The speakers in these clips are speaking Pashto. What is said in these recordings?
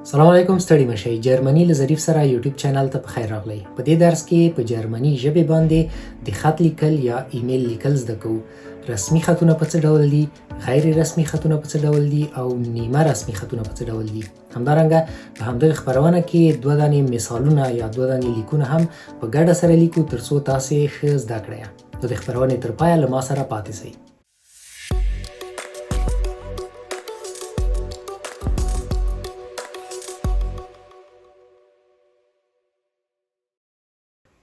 سلام علیکم، ستړي مشئ. جرمني له ظریف سره یوټیوب چینل ته په خیر راغلی. په دې درس کې په جرمني ژبې باندې د خط لیکل یا ایمیل لیکل زده کوو. رسمي خطونه په څه ډول دي، غیر رسمي خطونه په څه ډول دي او نیمه رسمي خطونه په څه ډول دي. همدارنګه په همدغه خپرونه کې دوه دانې مثالونه یا دوه دانې لیکونه هم په ګډه سره لیکو ترڅو تاسې ښه زده کړئ. نو د خپرونې تر پایه له ما سره پاتې شئ.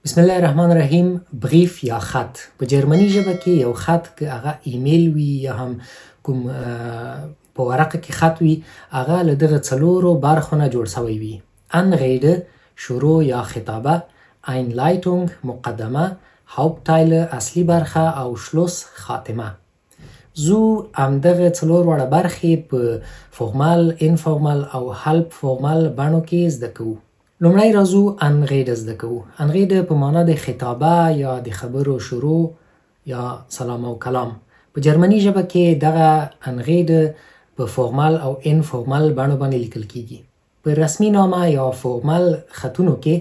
بسم الله الرحمن الرحیم. بریف یا خط په جرمني ژبه کې یو خط که هغه ایمیل وي یا هم کوم په ورقه کې خط وي، هغه له دغه څلورو برخو نه جوړ شوی وي: انریده شروع یا خطابه، اینلایتونگ مقدمه، هاوپټایل اصلي برخه او شلوس خاتمه. زو همدغه څلور واړه برخې په فورمال، انفورمال او هالب فورمال بڼو کې زده کوو. لومړی راځو انریده زده کوو. انریده په معنا د خطابه یا د خبرو شروع یا سلام او کلام. په جرمني ژبه کې دغه انریده په فورمال او انفورمال بڼو باندې لیکل کیږي. په رسمي نامه یا فورمال خطونو کې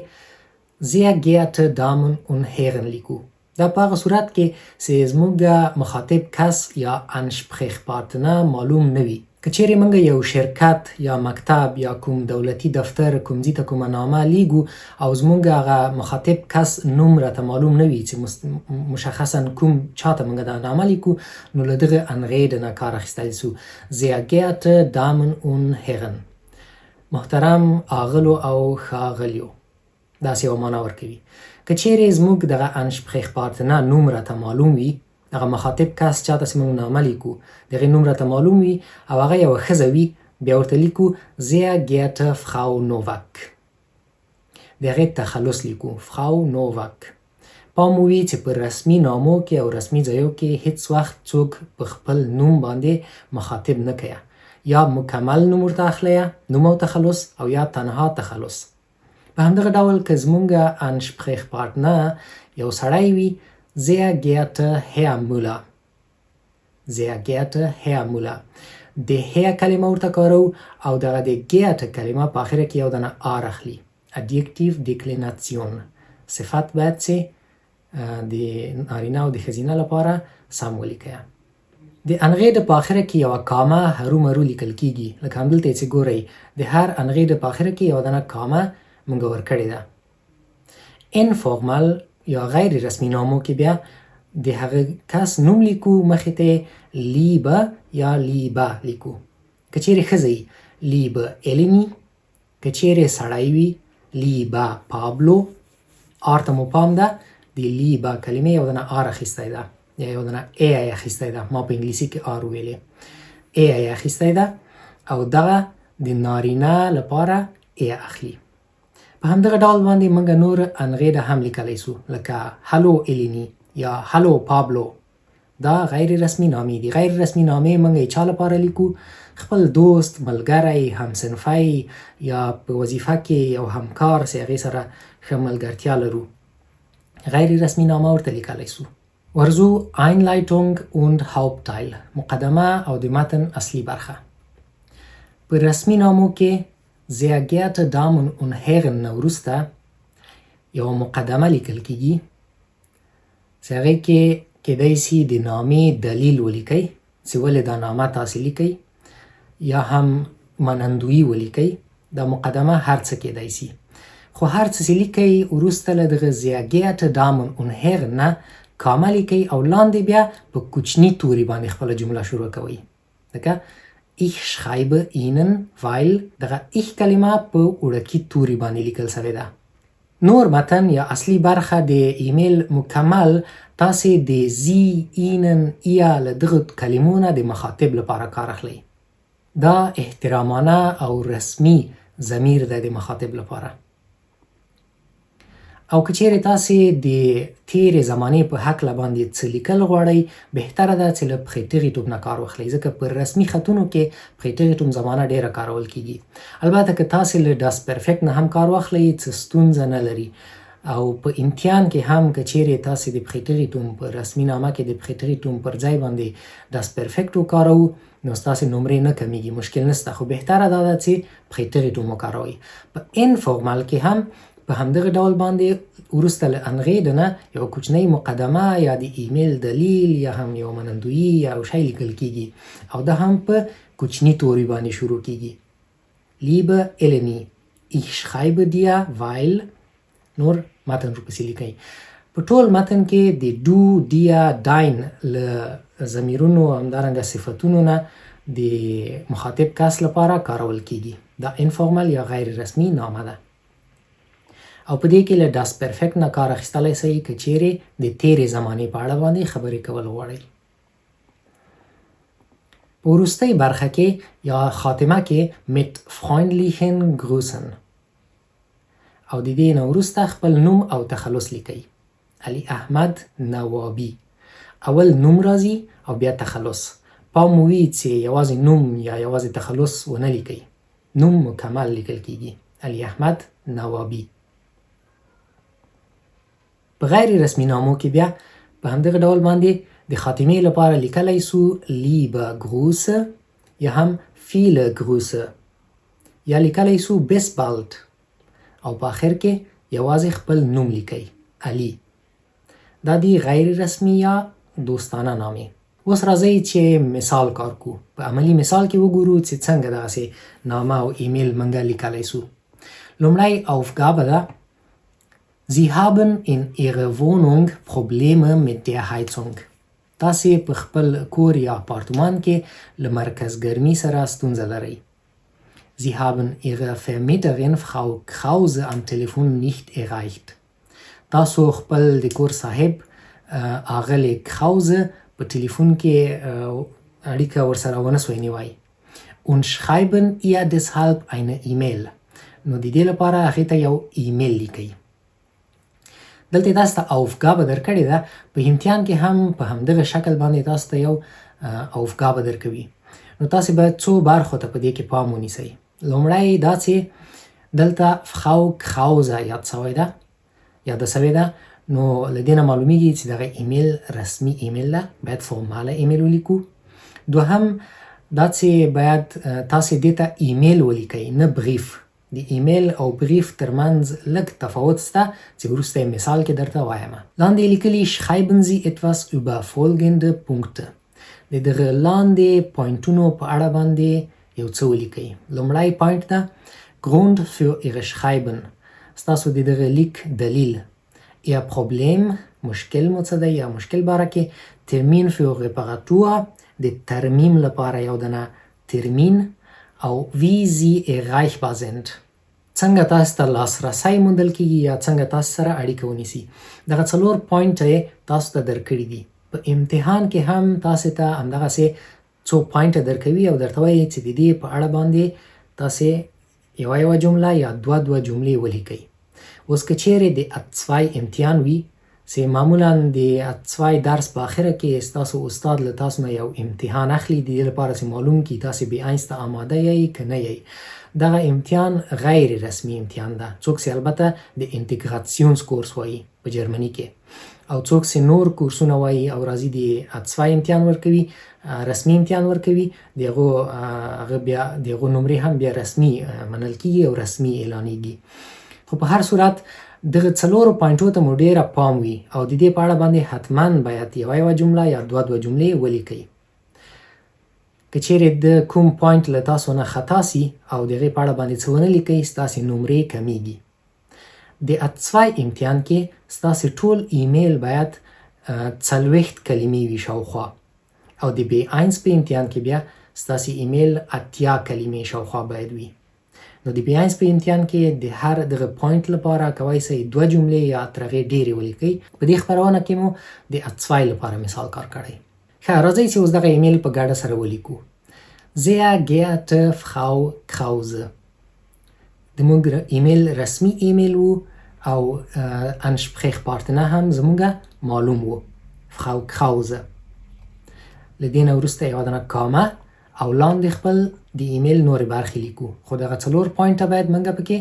sehr geehrte Damen und Herren لیکو. دا په هغه صورت کې چې زموږ مخاطب کس یا انشپریخپارتنر معلوم نه وي. که چیرې موږ یو شرکت یا مکتب یا کوم دولتي دفتر کوم ځای ته کومه نامه لیږو او زموږ هغه مخاطب کس نوم راته معلوم نه وي چې مشخصا کوم چاته موږ دا نامه لیکو، نو له دغه انریده نه کار اخیستلی سو. sehr geehrte Damen und Herren، محترم آغلو او ښاغلیو، داسې یوه معنا ورکوي. که چیرې زموږ دغه انشپریخپارتنر نوم راته معلوم وي، هغه مخاطب کس چاته چې موږ نامه لیکو دغه نوم راته معلوم وي او هغه یوه ښځه وي، بیا ورته لیکو sehr geehrte Frau Nowak. د هغې تخلص لیکو فراو نوواک. پام وي چې په رسمي نامو کې او رسمي ځایو کې هیڅ وخت څوک په خپل نوم باندې مخاطب نه کوي. یا مکمل نوم ورته اخلی، نوم او تخلص، او یا تنها تخلص. په همدغه ډول که زموږ انشپریخپارتنر یو سړی وي، sehr geehrter Herr Müller. sehr geehrter Herr Müller. د هر کلمه ورته کارو او دغه د geehrter کلمه په آخره کې یو دانه آر اخلي. adjective declination. صفت باید چې د نارینه او د ښځینه لپاره سم ولیکئ. د انغیده په آخره کې یوه کامه هرو مرو لیکل کیږي. لکه همدلته چې ګورئ د هر انغیده په آخره کې یوه دانه کامه موږ ورکړې ده. انفورمال یا غیر رسمي نامو کې بیا د هغه کس نوم لیکو، مخې ته لیبه یا لیبه لیکو. که چیرې ښځه وي لیبه الینی، که چیرې سړی وي لیبه پابلو. آر ته مو پام ده، د لیبه کلمې یو دانه آر اخیستی ده یا یو دانه ای اخیستی ده. ما په انګلیسي کې آر ویلې، ای اخیستی ده او دغه د نارینه لپاره ای اخلي. په همدغه ډول باندې موږ نور انغیده هم لیکلی سو، لکه هلو الینی یا هلو پابلو. دا غیر رسمي نامې دي. غیر رسمي نامې موږ چا لپاره لیکو؟ خپل دوست، ملګری، همصنفی یا په وظیفه کې یو همکار چې هغې سره ښه ملګرتیا لرو، غیر رسمي نامه ورته لیکلی سو. ورځو اینلایتونگ und هاوپټایل، مقدمه او د متن اصلي برخه. په رسمي نامو کې sehr geehrte Damen und Herren نه وروسته یوه مقدمه لیکل کیږي چې هغې کې کیدای سي د نامې دلیل ولیکئ چې ولې دا نامه تاسې لیکئ، یا هم منندویي ولیکئ. دا مقدمه هر څه کیدای سي، خو هر څه چې لیکئ وروسته له دغه sehr geehrte Damen und Herren نه کامه لیکئ او لاندې بیا په کوچني توري باندې خپله جمله شروع کوئ. لکه ich schreibe ihnen weil دغه ich کلمه په وړکي توري باندې لیکل شوې ده. نور متن یا اصلي برخه د ایمیل مکمل تاسې د زی، اینن، ایا له دغه کلمو نه د مخاطب لپاره کار اخلئ. دا احترامانه او رسمي ضمیر ده د مخاطب لپاره. او که چیرې تاسې د تیرې زمانې په هکله باندې څه لیکل غواړئ، بهتره ده چې له پښې نه کار واخلئ، ځکه په رسمي خطونو کې پښې زمانه ډیره کارول کیږي. البته که تاسې له ډس پرفیکټ نه هم کار واخلئ څه ستونزه نه لري. او په امتحان کې هم که چیرې تاسې د پریټریټوم په رسمي نامه کې د پریټریټوم پر ځای باندې داس پرفیکټ وکاروو نو ستاسې نمرې نه کمیږي، مشکل نشته، خو بهتره دا ده چې پریټریټوم وکاروئ. په انفورمال کې هم په همدغه ډول باندې وروسته له انغې نه یو کوچنۍ مقدمه یا د ایمیل دلیل یا هم یو منندویي یا یو شی لیکل کیږي او دا هم په کوچني توري باندې شروع کیږي. Liebe Eleni, ich schreibe dir, weil نور متن ورپسې لیکئ. په ټول متن کې د دو، دیا، داین له ضمیرونو همدارنګه صفتونو نه د مخاطب کس لپاره کارول کیږي. دا انفورمل یا غیر رسمي نامه ده. او په دې کې له داس پرفیکټ نه کار اخیستلی شئ که چیرې د تیرې زمانې په اړه باندې خبرې کول غواړئ. په وروستۍ برخه کې یا خاتمه کې mit freundlichen Grüßen او د دې نه وروسته خپل نوم او تخلص لیکئ. علي احمد نوابی. اول نوم راځي او بیا تخلص. پام مو وي چې یوازې نوم یا یوازې تخلص ونه لیکئ. نوم مکمل لیکل کیږي. علي احمد نوابی. په غیر رسمي نامو کې بیا په همدغه ډول باندې د خاتمې لپاره لیکلی سو liebe Grüße یا هم viele Grüße یا لیکلی سو bis bald او په آخر کې یوازې خپل نوم لیکئ. علي. دا دی غیر رسمي یا دوستانه نامې. اوس راځئ چې مثال کار کو. په عملی مثال کې وګورو چې څنګه داسې نامه او ایمیل منګه لیکلی سو. لومړی aufgabe ده Sie haben in Ihrer Wohnung Probleme mit der Heizung. تاسې په خپل کور یا اپارتمان کې له مرکز ګرمي سره ستونزه لرئ. Sie haben Ihre Vermieterin Frau Krause am Telefon nicht erreicht. تاسو خپل د کور صاحب اغلی کراوزه په ټلیفون کې اړیکه ورسره ونه سوی نیوای. Und schreiben ihr deshalb eine E-Mail. نو د دې لپاره هغې ته یو ایمیل لیکئ. دلته تاسو ته aufgabe درکړې ده. په امتحان کې هم په همدغه شکل باندې تاسو ته یو aufgabe درکوي. نو تاسو باید څو برخو ته په دې کې پام ونیسئ. لومړی دا چې دلته Frau Krause یاد سوی ده یاده سوې ده، نو له دې نه معلومیږي چې دغه ایمیل رسمي ایمیل ده، باید فورماله ایمیل ولیکو. دوهم دا چې باید تاسې دې ته ایمیل ولیکئ نه بریف. د ایمیل او بریف ترمنځ لږ تفاوت شته چې وروسته یې مثال کې درته وایم. لاندې لیکلي schreiben Sie etwas über folgende Punkte. د دغه لاندې پوینټونو په اړه باندې یو څه ولیکئ. لومړی پوینټ ده Grund für Ihre Schreiben. ستاسو د دغه لیک دلیل. Ihr Problem مشکل مو څه دی یا مشکل باره کې. Termin für Reparatur د ترمیم لپاره یو دنه ترمین او wie sie erreichbar sind. څنګه تاسو ته لاسرسی موندل کیږي یا څنګه تاسو سره اړیکه ونیسي. دغه څلور پوینټ یې تاسو ته درکړي دي. په امتحان کې هم تاسو ته همدغسې څو پوینټ درکوي او درته وایي چې د دې په اړه باندې تاسې یوه جمله یا دوه جملې ولیکئ. اوس که چیرې د ات2 امتحان وي چې معمولا د ات2 درس په آخره کې ستاسو استاد له تاسو نه یو امتحان اخلي د دې لپاره چې معلوم کړي تاسې بې آینس ته آماده یئ که نه یئ. دغه امتحان غیر رسمي امتحان ده. څوک چې البته د انټیګراسیونز کورس وایي په جرمني کې او څوک چې نور کورسونه وایي او راځي د ات2 امتحان ورکوي رسمي امتحان ورکوي د هغو نمرې هم بیا رسمي منل کیږي او رسمي اعلانیږي. خو په هر صورت دغه څلورو پوینټو ته مو ډیره پام وي او د دې په اړه باندې حتما باید یوه جمله یا دوه جملې ولیکئ. که چیرې د کوم پوینټ له تاسو نه خطا سي او د هغې په اړه باندې څه ونه لیکئ ستاسې نمرې کمیږي. د ات2 امتحان کې ستاسې ټول ایمیل باید 40 کلمې وي شاوخوا او د B1 په امتحان کې بیا ستاسې ایمیل 80 کلمې شاوخوا باید وي. نو د B1 په امتحان کې د هر دغه پوینټ لپاره کولی شئ 2 جملې یا تر هغې ډېرې ولیکئ. په دې خپرونه کې مو د ات2 لپاره مثال کار کړی. ښه راځئ چې اوس دغه ایمیل په ګډه سره ولیکو. Sehr geehrte Frau Krause. زموږ ایمیل رسمي ایمیل وو او انشپریخپارتنر هم زموږه معلوم وو. Frau Krause. له دې نه وروسته یوه دانه کامه او لاندې خپل د ایمیل نورې برخې لیکو. خو دغه 4 پوینټه باید موږ پکې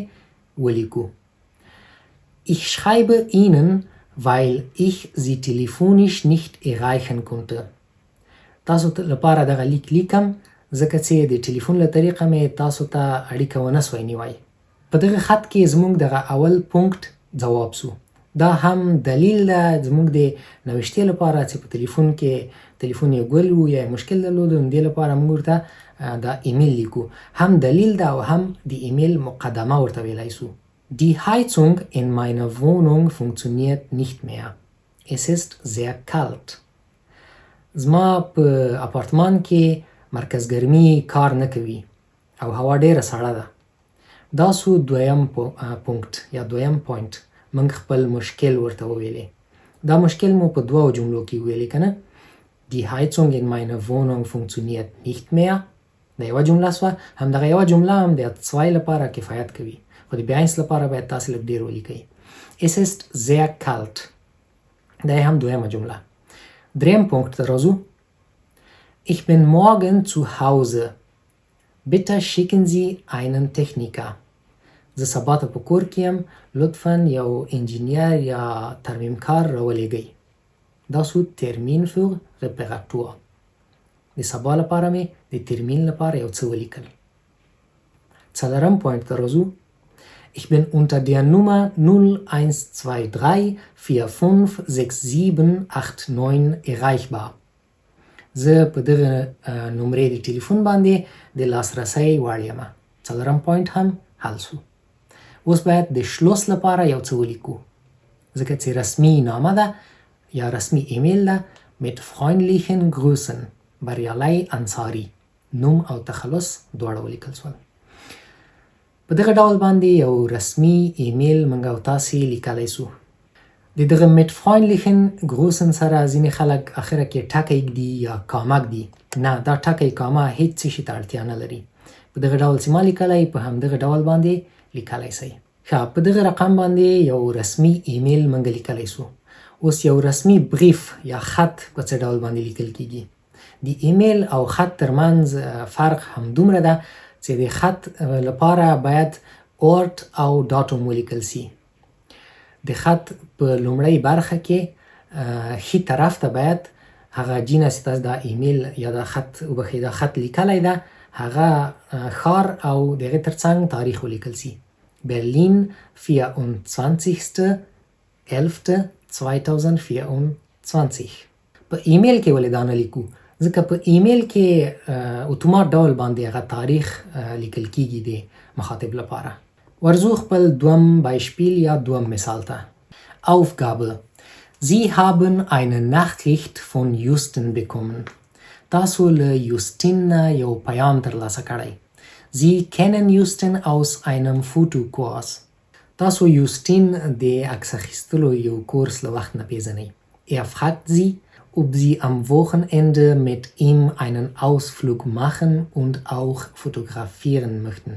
ولیکو. Ich schreibe Ihnen, weil ich Sie telefonisch nicht erreichen konnte. تاسو لپاره دغه لیک لیکم ځکه چې د ټلیفون له طریقه مې تاسو ته اړیکه ونه سوی نیوای. په دغه خط کې زموږ دغه اول پونکټ ځواب سو. دا هم دلیل ده زموږ د نوشتې لپاره چې په تلیفون یې ګل وو یا مشکل درلود، نو دې لپاره موږ ورته دا ایمیل لیکو. هم دلیل ده او هم د ایمیل مقدمه ورته ویلای سو. Die Heizung in meiner Wohnung funktioniert nicht mehr. Es ist sehr kalt. زما په اپارتمان کې مرکز ګرمي کار نه کوي او هوا ډیره سړه ده. دا سو دویم پونکټ یا دویم پوینټ. موږ خپل مشکل ورته وویلې. دا مشکل مو په دوه جملو کې ویلې کنه. Die Heizung in meiner Wohnung funktioniert nicht mehr. دا یوه جمله سوه. همدغه یوه جمله هم د zwei لپاره کفایت کوي. خو د B1 لپاره باید تاسو لږ ډیر ولیکئ. Es ist sehr kalt. دا هم دویمه جمله. دریم پونکټ ته راځو. Ich bin morgen zu Hause. Bitte schicken Sie einen Techniker. زه سبا ته په کور کې یم، لطفا یو انجینیر یا ترمیمکار راولېږئ. دا سو ترمین für Reparatur. د سبا لپاره مې د ترمین لپاره یو څه ولیکل. څلورم پوینټ ته راځو. Ich bin unter der Nummer 0123456789 erreichbar. زه په دغه نمرې د ټلیفون باندې د لاسرسۍ وړ یم. څلورم پوینټ هم حل سو. اوس باید د شلوس لپاره یو څه ولیکو. ځکه چې رسمي نامه ده یا رسمي ایمیل ده. mit freundlichen Grüßen بریالی انصاری. نوم او تخلص دواړه ولیکل سول. په دغه ډول باندې یو رسمي ایمیل موږ او تاسې لیکلی سو. د دغه mit freundlichen Grüßen سره ځینې خلک اخره کې ټکی ږدي یا کامه ږدي. نه، دا ټکی کامه هیڅ څه شي ته اړتیا نه لري. په دغه ډول چې ما لیکلی په همدغه ډول باندې لیکلی سئ. ښه، په دغه رقم باندې یو رسمي ایمیل موږ لیکلی سو. اوس یو رسمي بریف یا خط په څه ډول باندې لیکل کیږي. د ایمیل او خط ترمنځ فرق همدومره ده چې د خط لپاره باید اورت او داتوم ولیکل سي. د خط په لومړی برخه کې ښي طرف ته باید هغه جینه چې تاسو دا ایمیل یا دا خط دا خط لیکلی ده هغه ښار او د هغې ترڅنګ تاریخ ولیکل سي. برلین 24.11.2024. په ایمیل کې ولې دا نه لیکو؟ ځکه په ایمیل کې اتومات ډول باندې هغه تاریخ لیکل کیږي د مخاطب لپاره. ورځو خپل دوم بایشپیل یا دوم مثال ته. Aufgabe. Sie haben eine Nachricht von Justin bekommen. تاسو له یوستین نه یو پیام ترلاسه کړی. Sie kennen Justin aus einem Fotokurs. تاسو یوستین د عکس اخیستلو یو کورس له وخت نه پیژنئ. Er fragt Sie, ob Sie am Wochenende mit ihm einen Ausflug machen und auch fotografieren möchten.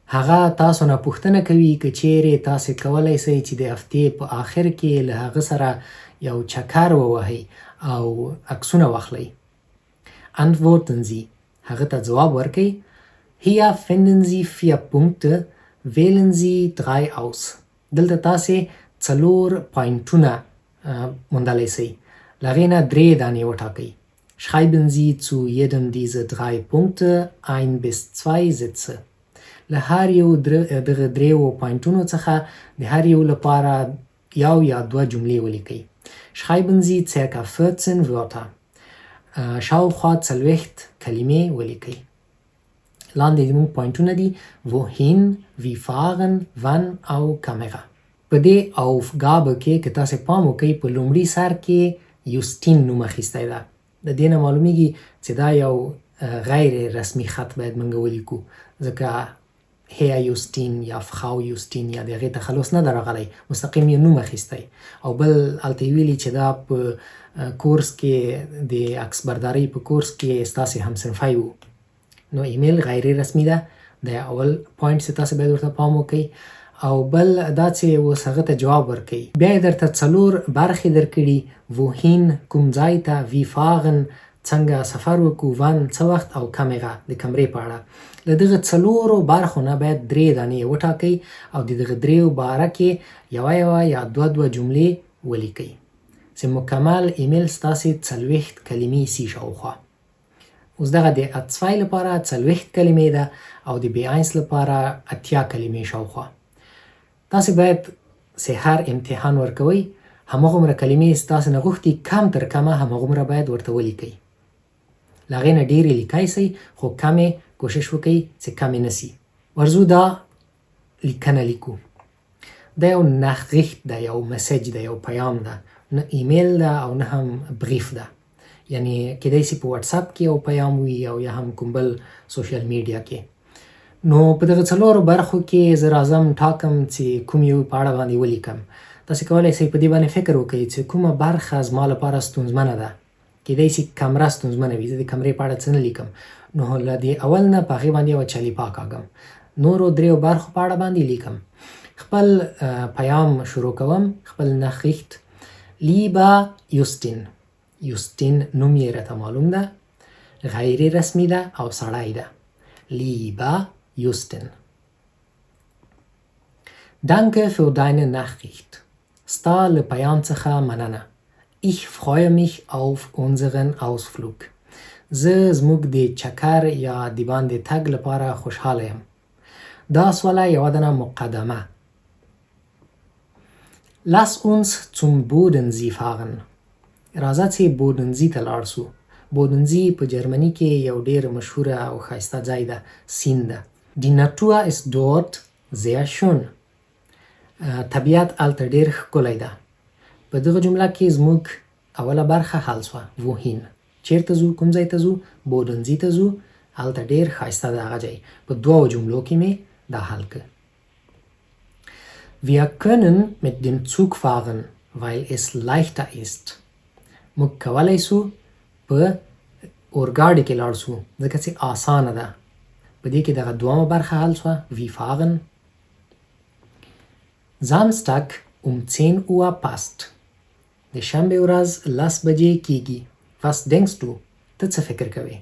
هغه تاسو نه پوښتنه کوي که چیرې تاسې کولی سئ چې د هفتې په آخر کې له هغه سره یو چکر ووهئ او عکسونه واخلئ. Antworten Sie. هغه ته ځواب ورکئ. Hier finden Sie 4 Punkte. Wählen Sie 3 aus. دلته تاسې 4 پوینټونه موندلی سئ. له هغې نه 3 دانې وټاکئ. Schreiben Sie zu jedem dieser 3 Punkte 1 bis 2 Sätze. له هر یو دغه 3 پوینټونو څخه د هر یو لپاره یو یا 2 جملې ولیکئ. Schreiben Sie ca. 14 Wörter. شاوخوا 40 کلمې ولیکئ. لاندې زموږ پوینټونه دي. wohin, wie fahren, wann او Kamera. په دې aufgabe کې که تاسې پام وکئ په لومړي سر کې یوستین نوم اخیستی ده. د دې نه معلومیږي چې دا یو غیر رسمي خط باید موږ ولیکو، ځکه هیا یوستین یا فخاو یوستین یا د هغې تخلص نه ده راغلی، مستقیم یې نوم اخیستی. او بل هلته یې ویلي چې دا په کورس کې د عکس بردارۍ په کورس کې ستاسې همصنفی و. نو ایمیل غیر رسمي ده. دا اول پوینټ چې تاسې باید ورته پام وکئ. او بل دا چې اوس هغه ته جواب ورکئ. بیا یې درته 4 برخې درکړي. wohin کوم ځای ته، wie fahren څنګه سفر وکړو، ون څه وخت او کامera د کمرې په اړه. له دغه څلورو برخو نه باید 3 دانې وټاکئ او د دغه 3 باره کې یوه یا 2 جملې ولیکئ چې مکمل ایمیل ستاسې 40 کلمې سي شاوخوا. اوس دغه د اتصفای لپاره 40 کلمې ده او د B1 لپاره 80 کلمې شاوخوا. تاسې باید چې هر امتحان ورکوئ هماغومره کلمې ستاسې نه غوښتي کم تر کمه هماغومره باید ورته ولیکئ. له هغې نه ډېرې لیکای سئ خو کمې کوشش وکئ چې کمې نه سي. ورځو دا لیکنه لیکو. دا یو نغښت ده، یو مسیج ده، یو پیام ده، نه ایمیل ده او نه هم بریف ده. یعنی کېدای سي په واتساپ کې یو پیام وي او یا هم کوم بل سوشل میډیا کې. نو په دغه څلورو برخو کې زه راځم ټاکم چې کوم یو په اړه باندې ولیکم. تاسې کولی سئ په دې باندې فکر وکړئ چې کومه برخه زما لپاره ستونزمنه ده. کېدای سي کمره ستونزمنه وي، زه د کمرې په اړه څه نه لیکم، نو له دې اول نه په هغې باندې یوه چلیپا کاږم، نورو 3 برخو په اړه باندې لیکم. خپل پیام شروع کوم. خپل نغښت لیبا یوستین. یوستین نوم یې راته معلوم ده، غیر رسمي ده او سړی ده. لیبا یوستین. Danke für deine Nachricht. ستا له پیام څخه مننه. Ich freue mich auf unseren Ausflug. زه زموږ د چکر یا د باندې تګ لپاره خوشحاله یم. Das war یوه دانه مقدمه. Lass uns zum Bodensee fahren. راځه چې بودنزي ته لاړ سو. بودنزي په جرمني کې یو ډېر مشهوره او ښایسته ځای ده، سیند ده. Die Natur ist dort sehr schön. طبیعت هلته ډېر ښکلی ده. په دغه جمله کې زموږ اوله برخه حل سوه. wohin. چیرته ځو؟ کوم ځای ته ځو؟ بودنزي ته ځو. هلته ډېر ښایسته ده هغه ځای. په 2 جملو کې مې دا حل کړ. Wir können mit dem Zug fahren, weil es leichter ist. موږ کولی سو په اورګاډي کې لاړ سو ځکه چې آسانه ده. په دې کې دغه دومه برخه حل سوه. wie fahren. Samstag 10 Uhr passt. د شنبې ورځ 10 بجې کیږي. Was denkst du؟ ته څه فکر کوې؟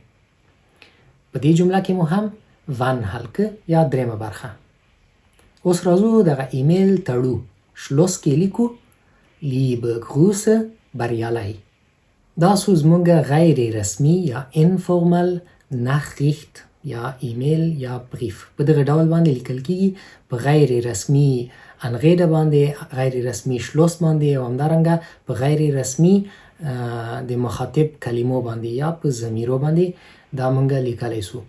په دې جمله کې مو هم wann حل کړ یا 3مه برخه. اوس راځو دغه ایمیل تړو. شلوس کې لیکو liebe Grüße بریالی. دا سو زموږ غیر رسمي یا انفورمل نغښت یا ایمیل یا بریف په دغه ډول باندې لیکل کیږي. په غیر رسمي انغیډه باندې، غیر رسمي شلوس باندې او همدارنګه په غیر رسمي د مخاطب کلمو باندې یا په ضمیرو باندې دا مونږ لیکلی سو.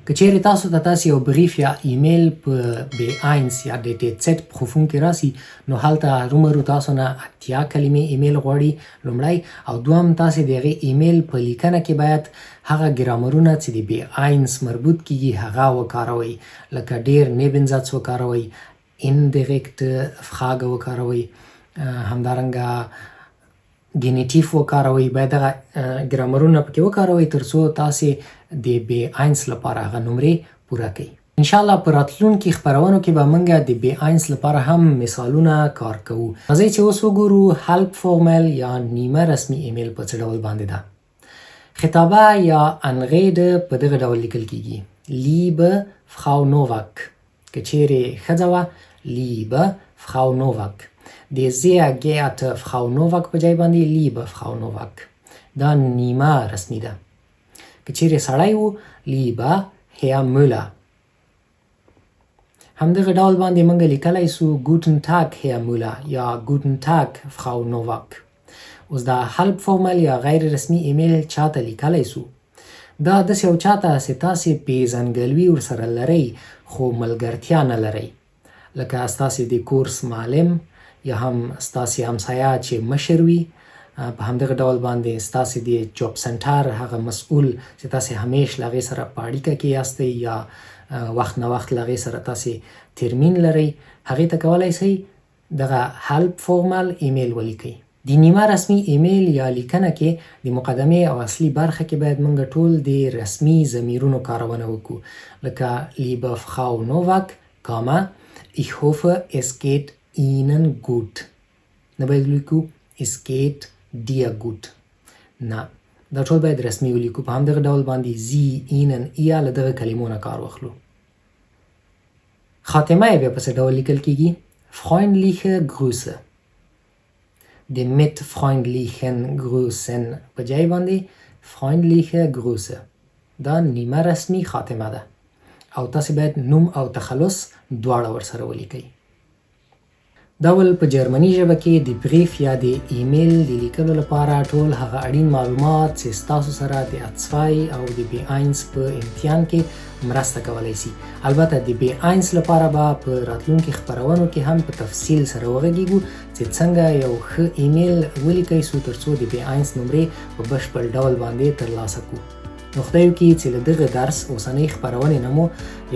که چیرې تاسو ته تاسې یو بریف یا ایمیل په B1 یا DTZ Prüfung کې راسي، نو هلته هرومرو تاسو نه 80 کلمې ایمیل غواړي لومړی، او دوهم تاسې د هغې ایمیل په لیکنه کې باید هغه ګرامرونه چې د B1 مربوط کیږي هغه وکاروئ، لکه ډېر Nebensatz وکاروئ، indirekte Frage وکاروئ، همدارنګه ګینیټیف وکاروئ. باید دغه ګرامرونه پکې وکاروئ تر څو تاسې د B1 لپاره هغه نمرې پوره کړئ. انشاءالله په راتلونکي خپرونو کې به موږ د B1 لپاره هم مثالونه کار کوو. راځئ چې اوس وګورو هلپ فورمل یا نیمه رسمي ایمیل په څه ډول باندې ده. خطابه یا انغیډه په دغه ډول لیکل کیږي. liebe Frau Nowak. که چیرې ښځه وه liebe Frau Nowak. د sehr geehrte Frau Nowak په ځای باندې liebe Frau Nowak. دا نیمه رسمي ده. که چیرې سړی وو lieber Herr Müller. همدغه ډول باندې موږ لیکلی سو guten Tag Herr Müller یا guten Tag Frau Nowak. اوس دا هلپ فورمل یا غیر رسمي ایمیل چاته لیکلی سو؟ دا داسې یو چاته چې تاسې پیژندګلوي ورسره لرئ خو ملګرتیا نه لرئ، لکه ستاسې د کورس معلم یا هم ستاسې همسایه چې مشر وي. په همدغه ډول باندې ستاسې د جاب سنټر هغه مسؤل چې تاسې همیش له هغې سره په اړیکه کې یاستئ یا وخت نه وخت له هغې سره تاسې ترمین لرئ، هغې ته کولی سئ دغه هلپ فورمل ایمیل ولیکئ. د نیمه رسمي ایمیل یا لیکنه کې د مقدمې او اصلي برخه کې باید موږ ټول د رسمي ضمیرونو کارونه وکړو، لکه liebe Frau Nowak, ich hoffe es geht Ihnen gut. نه باید لیکو es geht dir gut. نه، دا ټول باید رسمي ولیکو. په همدغه ډول باندې زی، اینن، ایا له دغه کلمو نه کار واخلو. خاتمه یې بیا په څه ډول لیکل کېږي؟ freundliche Grüße. د mit freundlichen Grüßen په ځای باندې freundliche Grüße. دا نیمه رسمي خاتمه ده او تاسې باید نوم او تخلص دواړه ورسره ولیکئ. دا ول په جرمني ژبه کې د بریف یا د ایمیل د لیکلو لپاره ټول هغه اړین معلومات چې ستاسو سره د A2 او د B1 په امتحان کې مرسته کولی شي. البته د B1 لپاره به په راتلونکي خپرونو کې هم په تفصیل سره وغږیږو چې څنګه یو ښه ایمیل ولیکئ ترڅو د B1 نمرې په بشپړ ډول باندې ترلاسه کړو. نو خدای وکړي چې له دغه درس اوسنۍ خپرونې نه مو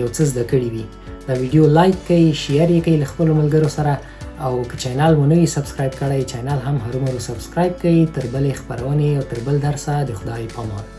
یو څه زده کړي وي. دا ویډیو لایک کړئ، شیر یې کړئ له خپلو ملګرو سره، او که چینل مو نه وي سبسکرایب کړی چینل هم هرومرو سبسکرایب کړئ. تر بلې خپرونې او تر بل درسه د خدای پامان.